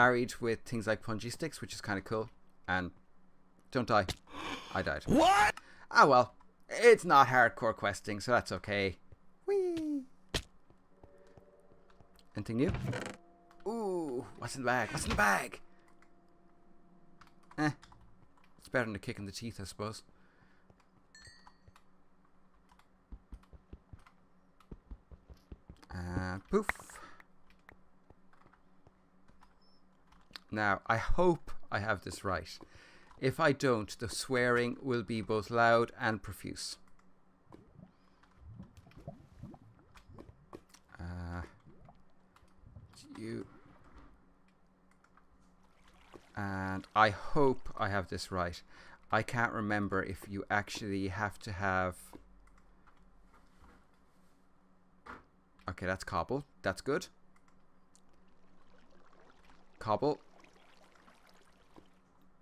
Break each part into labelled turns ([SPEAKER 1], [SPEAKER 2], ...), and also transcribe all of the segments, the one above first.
[SPEAKER 1] married with things like punji sticks, which is kind of cool. And don't die. I died.
[SPEAKER 2] What?
[SPEAKER 1] Ah, well. It's not hardcore questing, so that's okay. Whee! Anything new? Ooh, what's in the bag? What's in the bag? It's better than a kick in the teeth, I suppose. Poof. Now, I hope I have this right. If I don't, the swearing will be both loud and profuse. You. And I hope I have this right. I can't remember if you actually have to have... Okay, that's cobble. That's good. Cobble.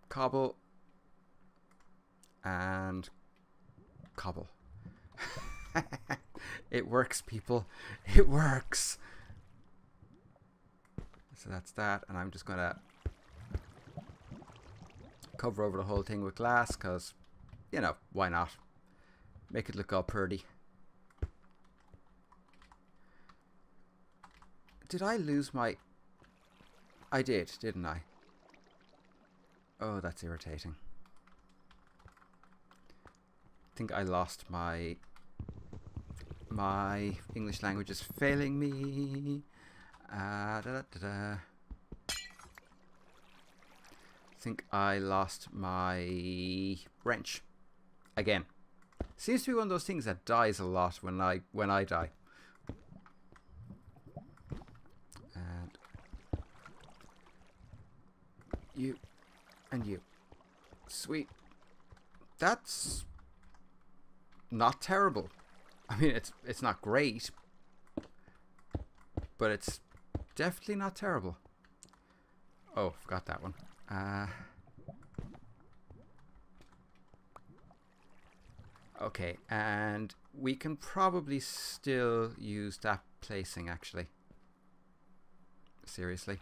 [SPEAKER 1] Cobble. And cobble. It works, people. It works. So that's that. And I'm just going to cover over the whole thing with glass because, you know, why not? Make it look all pretty. Did I lose my... I did, didn't I? Oh, that's irritating. I think I lost my... My English language is failing me. I think I lost my wrench. Again. Seems to be one of those things that dies a lot when I die. And you and you. Sweet. That's not terrible. I mean, it's not great, but it's definitely not terrible. Oh, forgot that one. Okay, and we can probably still use that placing, actually. Seriously.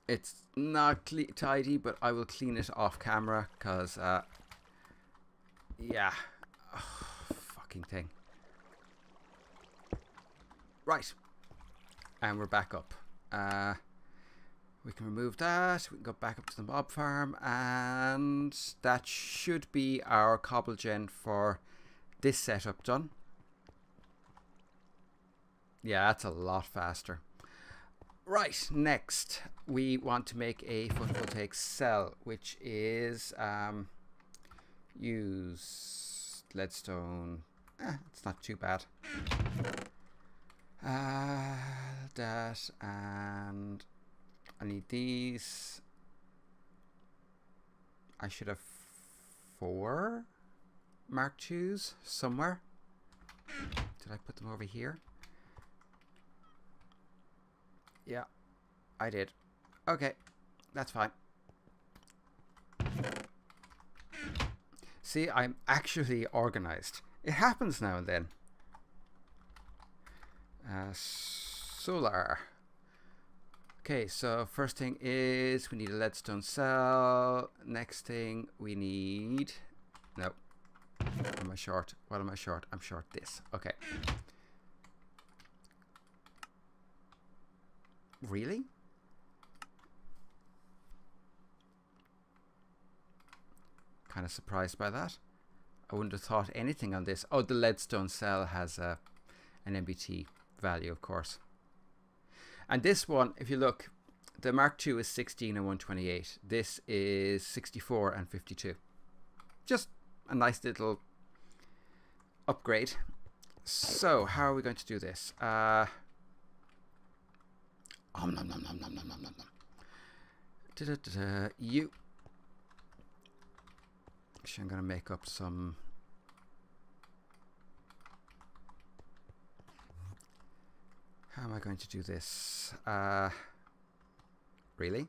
[SPEAKER 1] It's not tidy, but I will clean it off camera because, yeah. Oh, fucking thing. Right. And we're back up. We can remove that. We can go back up to the mob farm. And that should be our cobble gen for this setup done. Yeah, that's a lot faster. Right, next we want to make a photovoltaic cell, which is use leadstone. It's not too bad. That, and I need these. I should have 4 Mark IIs somewhere. Did I put them over here? Yeah, I did. Okay, that's fine. See, I'm actually organized. It happens now and then. Solar. Okay, so first thing is we need a leadstone cell. Next thing we need... No. What am I short? What am I short? I'm short this. Okay. Really? Kind of surprised by that. I wouldn't have thought anything on this. Oh, the leadstone cell has an MBT value, of course. And this one, if you look, the Mark II is 16 and 128. This is 64 and 52. Just a nice little upgrade. So, how are we going to do this? Nom, nom, nom, nom, nom, nom, nom, nom. You. Actually, I'm going to make up some. How am I going to do this? Really?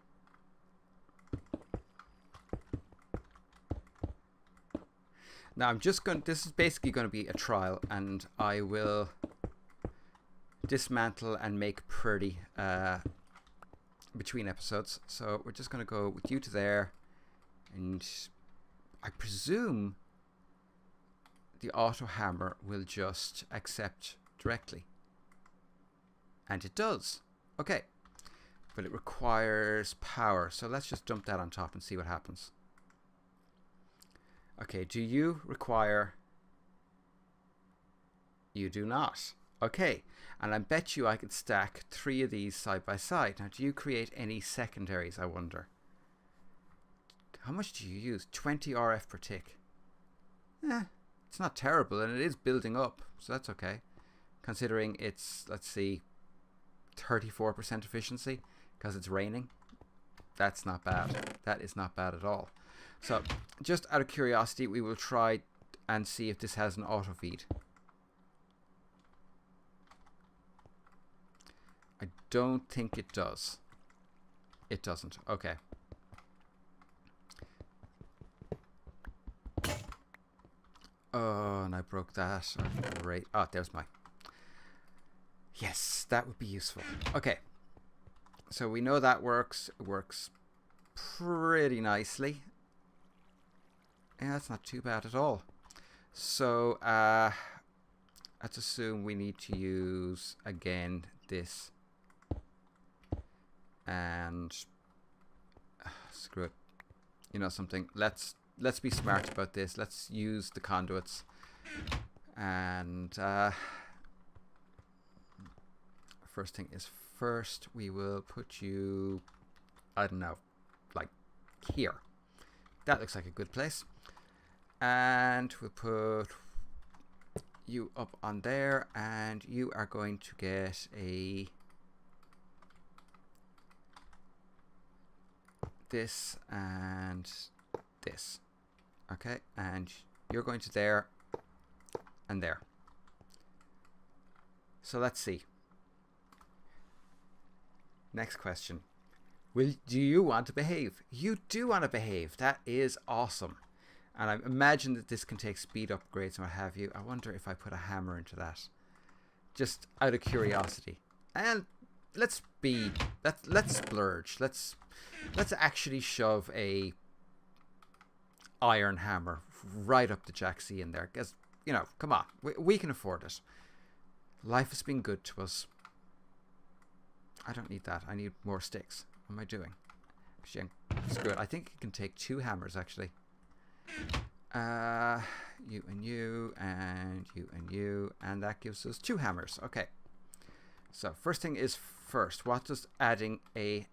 [SPEAKER 1] Now I'm just going, this is basically going to be a trial, and I will dismantle and make pretty between episodes. So we're just going to go with you to there, and I presume the auto hammer will just accept directly. And it does. Okay. But it requires power. So let's just dump that on top and see what happens. Okay, do you require... You do not. Okay. And I bet you I could stack 3 of these side by side. Now, do you create any secondaries, I wonder? How much do you use? 20 RF per tick. It's not terrible, and it is building up, so that's okay. Considering it's, let's see, 34% efficiency, because it's raining. That's not bad. That is not bad at all. So, just out of curiosity, we will try and see if this has an auto feed. I don't think it does. It doesn't. Okay. Oh, and I broke that. Great. Oh, there's my... Yes, that would be useful. Okay. So we know that works. It works pretty nicely. Yeah, that's not too bad at all. So, let's assume we need to use, again, this. And... screw it. You know something? Let's be smart about this. Let's use the conduits. And first thing is first, we will put you, I don't know, like here. That looks like a good place. And we'll put you up on there, and you are going to get a this and this. Okay, and you're going to there and there. So let's see. Next question. Do you want to behave? You do want to behave. That is awesome. And I imagine that this can take speed upgrades and what have you. I wonder if I put a hammer into that. Just out of curiosity. And let's splurge. Let's actually shove a iron hammer right up the jacksie in there, because, you know, come on, we can afford it. Life has been good to us. I don't need that. I need more sticks. What am I doing? Actually, screw it. I think it can take 2 hammers, actually. You and you and you and you, and that gives us 2 hammers. Okay. So first thing is first. What does adding a...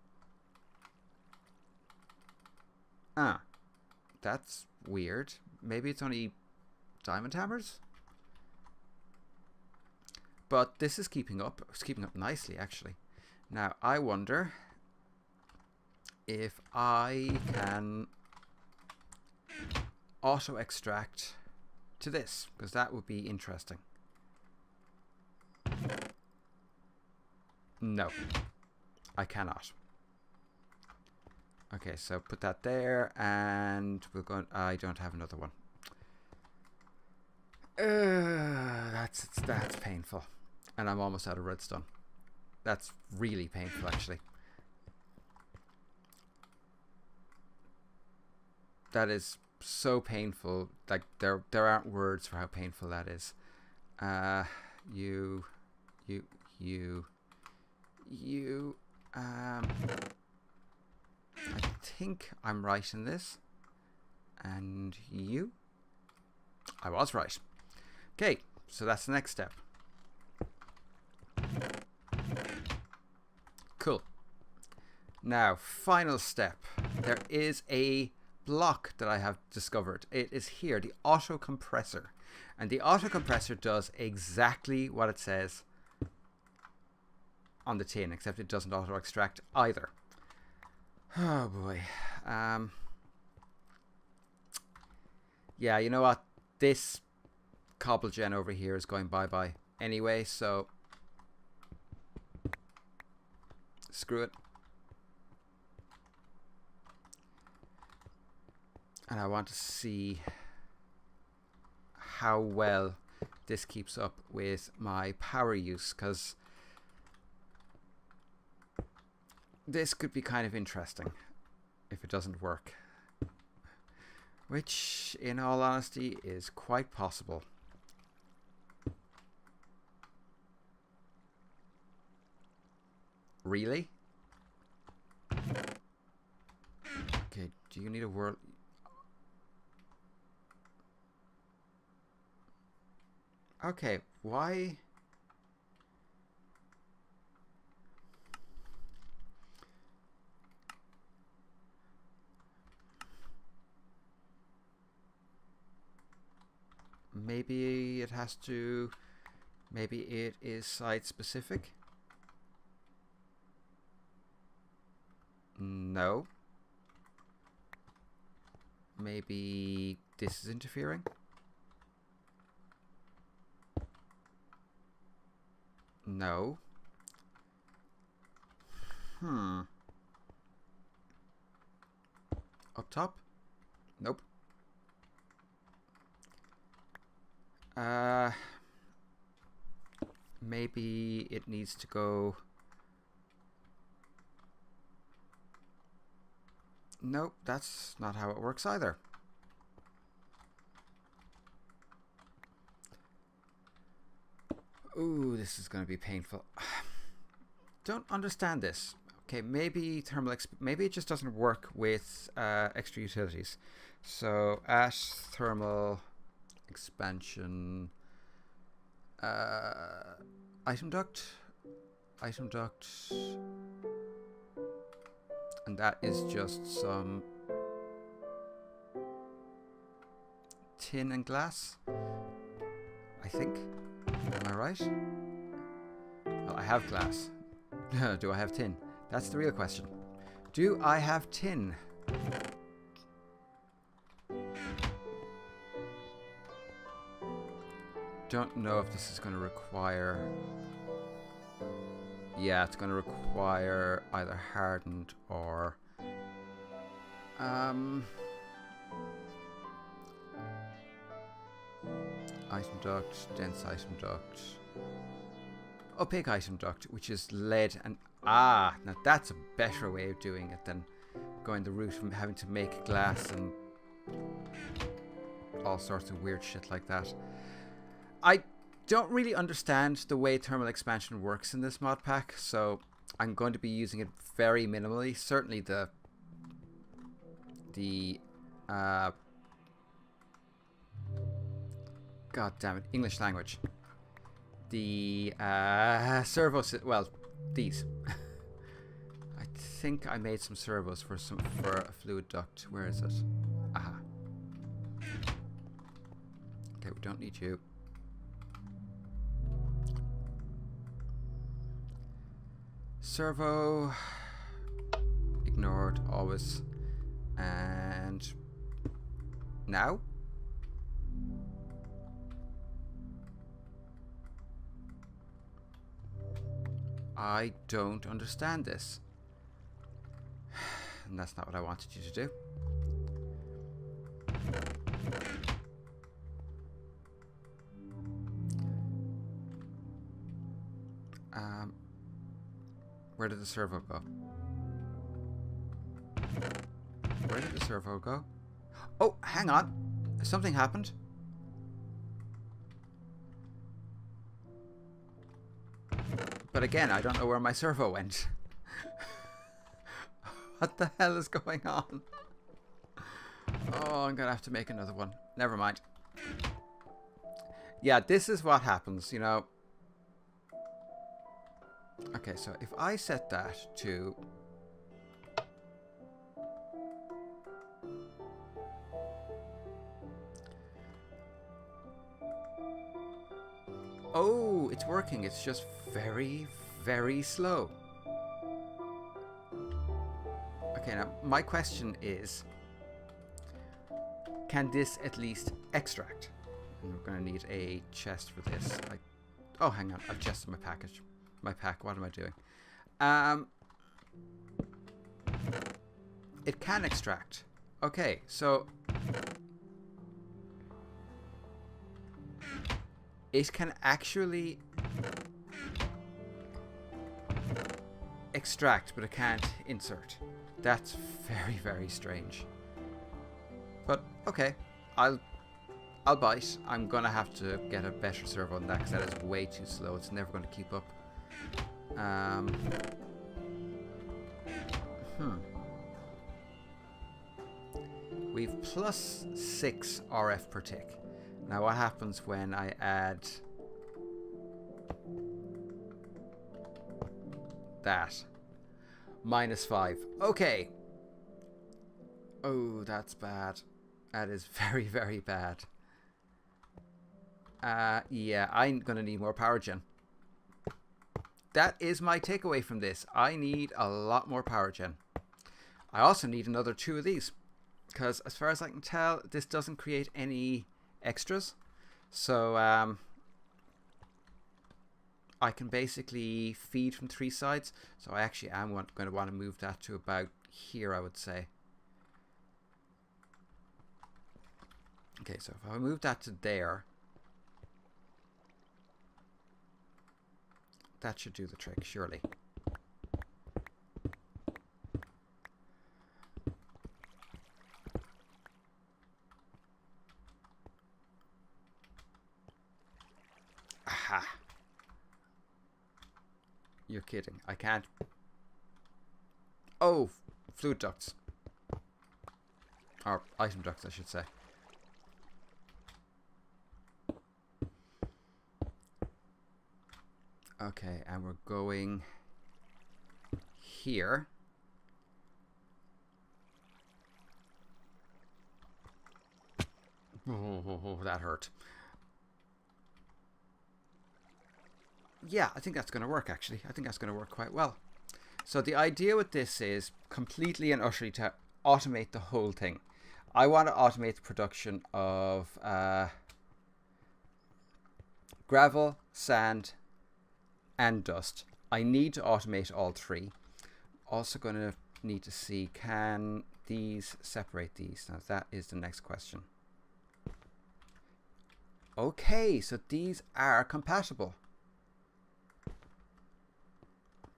[SPEAKER 1] That's weird. Maybe it's only diamond hammers? But this is keeping up. It's keeping up nicely, actually. Now, I wonder if I can auto-extract to this, because that would be interesting. No, I cannot. Okay, so put that there, and we'll go. I don't have another one. That's painful, and I'm almost out of redstone. That's really painful, actually. That is so painful. Like there aren't words for how painful that is. You. I think I'm right in this. And you? I was right. Okay, so that's the next step. Cool. Now, final step. There is a block that I have discovered. It is here, the auto compressor. And the auto compressor does exactly what it says on the tin, except it doesn't auto extract either. Oh boy. Yeah, you know what? This cobble gen over here is going bye-bye anyway, so screw it. And I want to see how well this keeps up with my power use, because this could be kind of interesting if it doesn't work, which in all honesty is quite possible. Really? Okay, do you need a world? Okay, why? Maybe it has to, maybe it is site specific. No. Maybe this is interfering. No. Up top? Nope. Maybe it needs to go. Nope, that's not how it works either. Ooh, this is going to be painful. Don't understand this. Okay, maybe maybe it just doesn't work with extra utilities. So at thermal expansion, item duct, and that is just some tin and glass, I think. Am I right? Well, I have glass. Do I have tin? That's the real question. Do I have tin? Don't know if this is going to require... Yeah, it's going to require either hardened or... item duct, dense item duct, opaque item duct, which is lead and... Ah, now that's a better way of doing it than going the route from having to make glass and all sorts of weird shit like that. I don't really understand the way thermal expansion works in this mod pack, so I'm going to be using it very minimally. Certainly the God damn it, English language. The servos, well, these. I think I made some servos for a fluid duct. Where is it? Aha. Okay, we don't need you. Servo ignored always, and now I don't understand this, and that's not what I wanted you to do. Where did the servo go? Where did the servo go? Oh, hang on. Something happened. But again, I don't know where my servo went. What the hell is going on? Oh, I'm gonna have to make another one. Never mind. Yeah, this is what happens, you know. Okay, so if I set that to... Oh, it's working. It's just very, very slow. Okay, now my question is, can this at least extract? And we're going to need a chest for this. Oh, hang on. I've chests in my package. My pack. What am I doing? It can extract. Okay, so it can actually extract, but it can't insert. That's very, very strange. But okay, I'll bite. I'm gonna have to get a better servo on that because that is way too slow. It's never going to keep up. We've +6 RF per tick. Now what happens when I add that? -5. Okay. Oh, that's bad. That is very, very bad. Yeah, I'm going to need more power gen. That is my takeaway from this. I need a lot more power gen. I also need another 2 of these. Because as far as I can tell, this doesn't create any extras. So I can basically feed from 3 sides. So I actually am going to want to move that to about here, I would say. Okay, so if I move that to there, that should do the trick, surely. Aha. You're kidding. I can't. Oh, fluid ducts. Or item ducts, I should say. Okay, and we're going here. Oh, that hurt. Yeah, I think that's going to work, actually. I think that's going to work quite well. So the idea with this is completely and utterly to automate the whole thing. I want to automate the production of gravel, sand, and dust. I need to automate all 3. Also going to need to see, can these separate these? Now that is the next question. Okay, so these are compatible.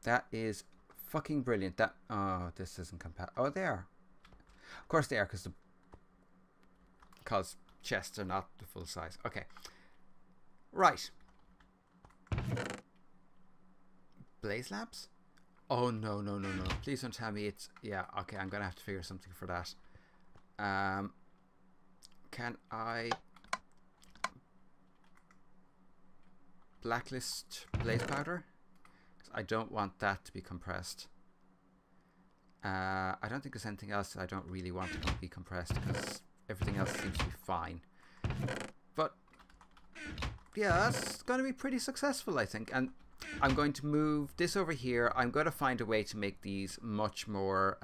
[SPEAKER 1] That is fucking brilliant. That, oh, this isn't compatible. Oh, they are. Of course they are, because chests are not the full size. Okay. Right. Blaze lamps? Oh, no, no, no, no. Please don't tell me it's... Yeah, okay, I'm going to have to figure something for that. Can I... blacklist blaze powder? I don't want that to be compressed. I don't think there's anything else that I don't really want to be compressed because everything else seems to be fine. But yeah, that's going to be pretty successful, I think. And I'm going to move this over here. I'm going to find a way to make these much more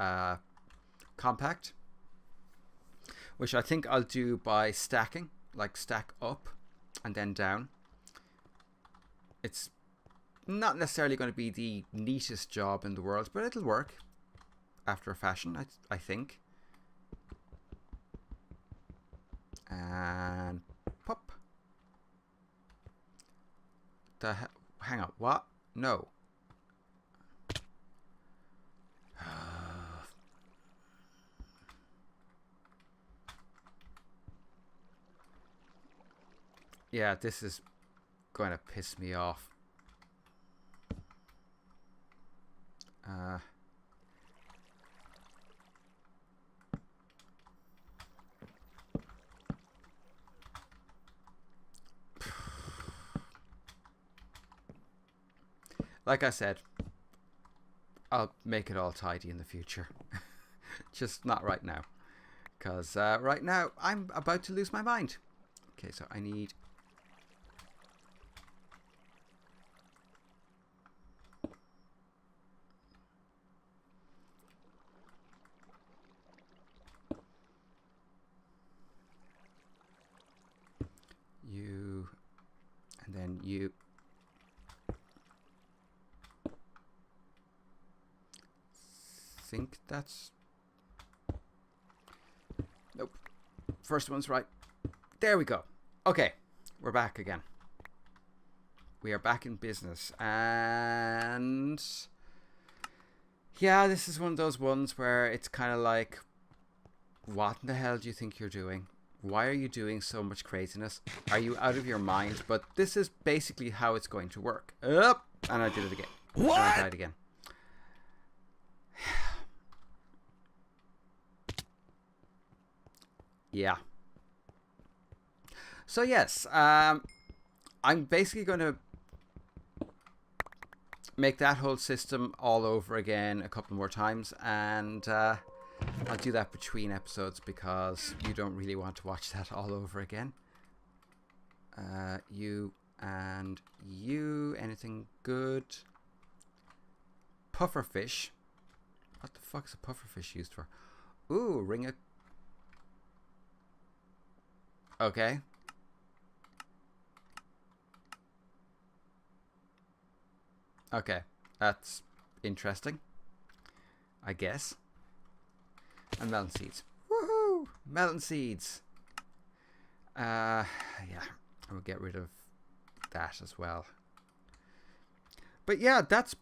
[SPEAKER 1] compact, which I think I'll do by stacking, like stack up and then down. It's not necessarily going to be the neatest job in the world, but it'll work after a fashion, I think. And pop. Hang on, what? No. Yeah, this is going to piss me off. Like I said, I'll make it all tidy in the future. Just not right now. Because right now, I'm about to lose my mind. Okay, so I need... you... and then you... think that's... Nope. First one's right. There we go. Okay, we're back again. we are back in business. And yeah, this is one of those ones where it's kind of like, what in the hell do you think you're doing? Why are you doing so much craziness? Are you out of your mind? But this is basically how it's going to work. Up, and I did it again.
[SPEAKER 2] What?
[SPEAKER 1] And I died again. Yeah. So yes, I'm basically going to make that whole system all over again a couple more times, and I'll do that between episodes because you don't really want to watch that all over again. You and you, anything good? Pufferfish. What the fuck is a pufferfish used for? Ooh, ring a... Okay. Okay, that's interesting, I guess. And melon seeds. Woohoo! Melon seeds. Yeah, I will get rid of that as well. But yeah, that's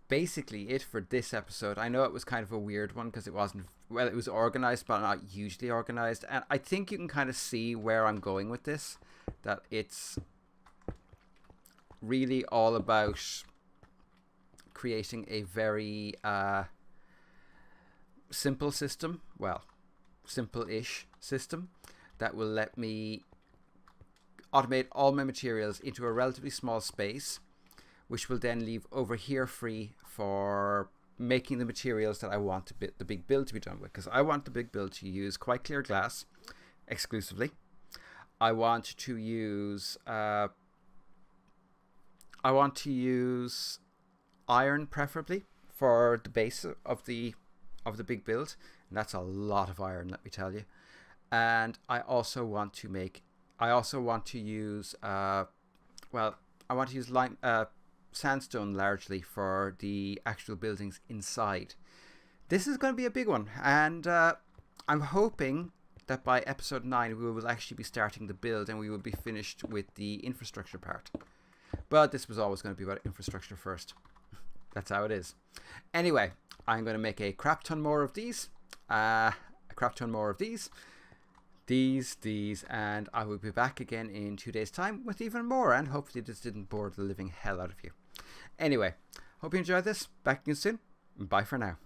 [SPEAKER 1] basically it for this episode. I know it was kind of a weird one because it wasn't, well, it was organized, but not hugely organized. And I think you can kind of see where I'm going with this. That it's really all about creating a very simple system, well, simple-ish system that will let me automate all my materials into a relatively small space, which will then leave over here free for making the materials that I want to the big build to be done with, because I want the big build to use quite clear glass exclusively. I want to use iron preferably for the base of the big build, and that's a lot of iron, let me tell you. And I also want to use sandstone largely for the actual buildings inside. This is going to be a big one, and I'm hoping that by episode 9 we will actually be starting the build and we will be finished with the infrastructure part. But this was always going to be about infrastructure first. That's how it is. Anyway, I'm going to make a crap ton more of these. And I will be back again in 2 days' time with even more, and hopefully this didn't bore the living hell out of you. Anyway, hope you enjoyed this. Back again soon. Bye for now.